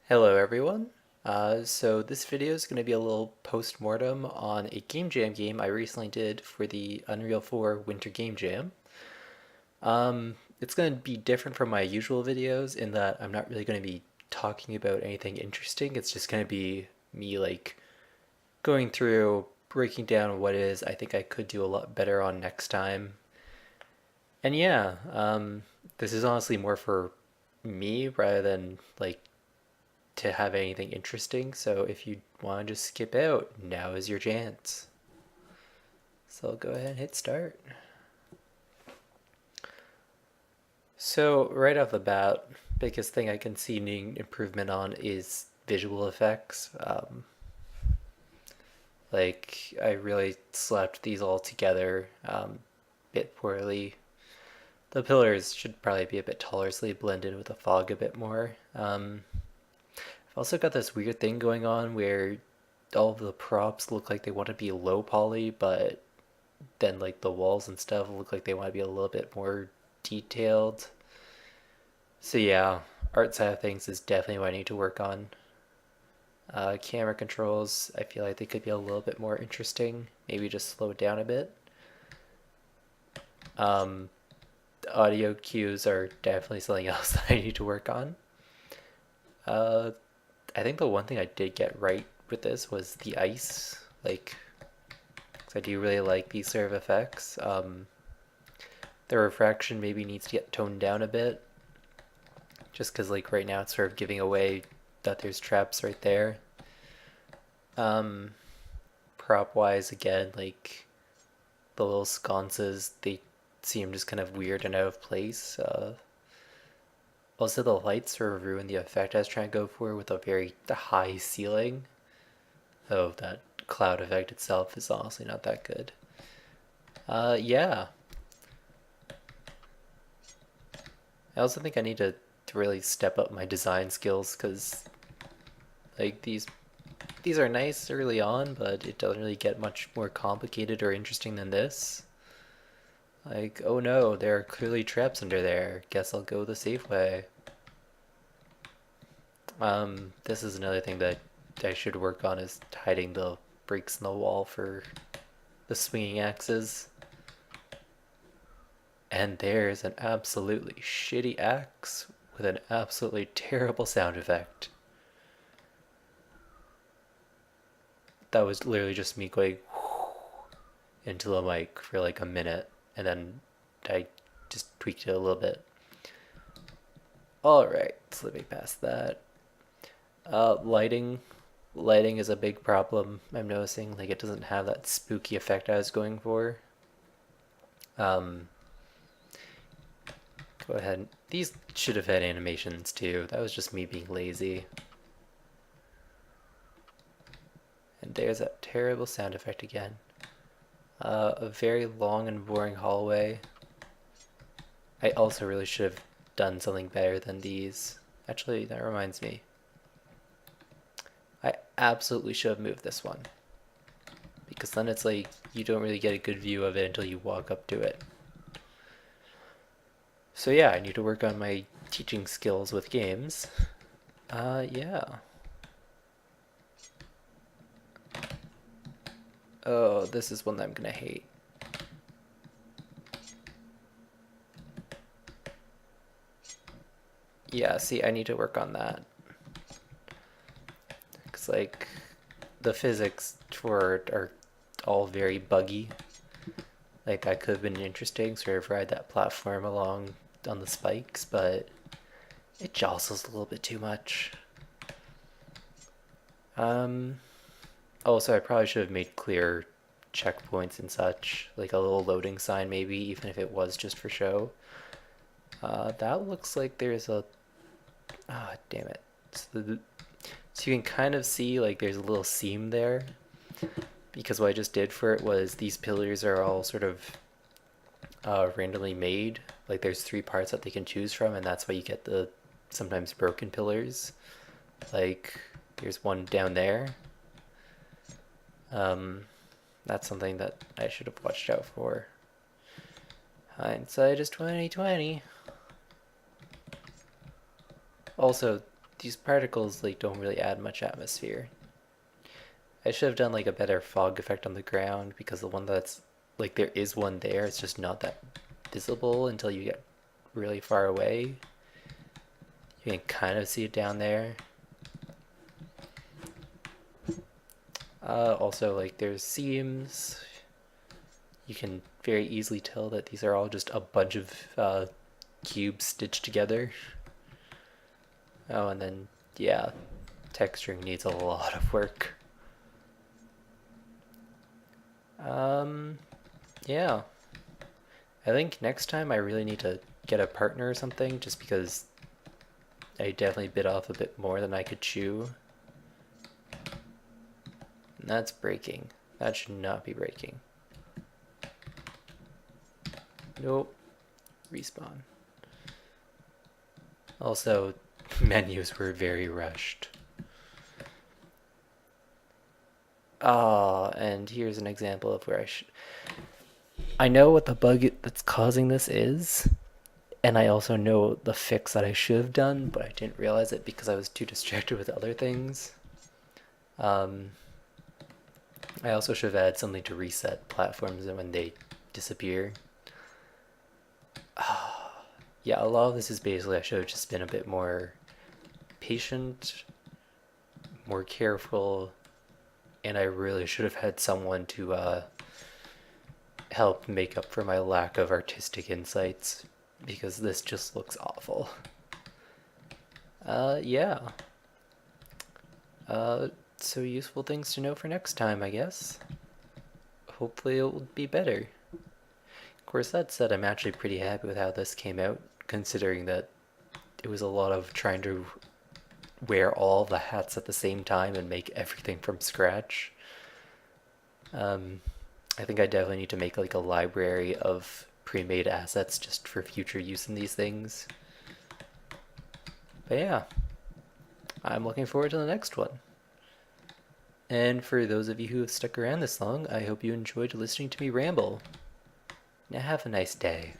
Hello everyone. So this video is going to be a little post-mortem on a game jam game I recently did for the Unreal 4 Winter Game Jam. It's going to be different from my usual videos in that I'm not really going to be talking about anything interesting. It's just going to be me going through, breaking down what it is I think I could do a lot better on next time. And yeah, this is honestly more for me rather than to have anything interesting. So if you want to just skip out, now is your chance. So I'll go ahead and hit start. So right off the bat, biggest thing I can see needing improvement on is visual effects. I really slapped these all together bit poorly. The pillars should probably be a bit taller so they blend in with the fog a bit more. I've also got this weird thing going on where all of the props look like they want to be low poly, but then the walls and stuff look like they want to be a little bit more detailed. So yeah, art side of things is definitely what I need to work on. Camera controls, I feel like they could be a little bit more interesting. Maybe just slow it down a bit. Um, Audio cues are definitely something else that I need to work on. Uh, I think the one thing I did get right with this was the ice. 'Cause I do really like these sort of effects. The refraction maybe needs to get toned down a bit, just because right now it's sort of giving away that there's traps right there. Um, Prop wise, again, the little sconces, they seem just kind of weird and out of place. Also, the lights sort of ruin the effect I was trying to go for with a very high ceiling. Though that cloud effect itself is honestly not that good. Yeah. I also think I need to really step up my design skills because these are nice early on, but it doesn't really get much more complicated or interesting than this. Oh no, there are clearly traps under there. Guess I'll go the safe way. This is another thing that I should work on is hiding the breaks in the wall for the swinging axes. And there's an absolutely shitty axe with an absolutely terrible sound effect. That was literally just me going into the mic for a minute, and then I just tweaked it a little bit. Alright, slipping past that. Lighting. Lighting is a big problem, I'm noticing. It doesn't have that spooky effect I was going for. Um, Go ahead. These should have had animations too. That was just me being lazy. And there's that terrible sound effect again. A very long and boring hallway. I also really should have done something better than these. Actually, that reminds me. I absolutely should have moved this one. Because then it's you don't really get a good view of it until you walk up to it. So yeah, I need to work on my teaching skills with games. Yeah. Oh, this is one that I'm gonna hate. Yeah, see, I need to work on that. Because, the physics for it are all very buggy. That could have been interesting, sort of ride that platform along on the spikes, but it jostles a little bit too much. Also, I probably should have made clear checkpoints and such, like a little loading sign maybe, even if it was just for show. That looks like there's a... Ah, damn it. So you can kind of see there's a little seam there, because what I just did for it was these pillars are all sort of randomly made. There's three parts that they can choose from, and that's why you get the sometimes broken pillars. There's one down there. That's something that I should have watched out for. Hindsight is 20/20. Also, these particles like don't really add much atmosphere. I should have done like a better fog effect on the ground because the one that's like there is one there, it's just not that visible until you get really far away. You can kind of see it down there. Also, like there's seams. You can very easily tell that these are all just a bunch of cubes stitched together. Oh, and then, yeah, texturing needs a lot of work. Yeah. I think next time I really need to get a partner or something, just because I definitely bit off a bit more than I could chew. And that's breaking. That should not be breaking. Nope. Respawn. Also, menus were very rushed. Ah, and here's an example of where I know what the bug that's causing this is, and I also know the fix that I should have done, but I didn't realize it because I was too distracted with other things. I also should have had something to reset platforms when they disappear. Yeah, a lot of this is basically I should have just been a bit more patient, more careful, and I really should have had someone to help make up for my lack of artistic insights, because this just looks awful. Yeah. So useful things to know for next time, I guess. Hopefully it will be better. Of course, that said, I'm actually pretty happy with how this came out, considering that it was a lot of trying to wear all the hats at the same time and make everything from scratch. I think I definitely need to make like a library of pre-made assets just for future use in these things. But yeah, I'm looking forward to the next one. And for those of you who have stuck around this long, I hope you enjoyed listening to me ramble. Now have a nice day.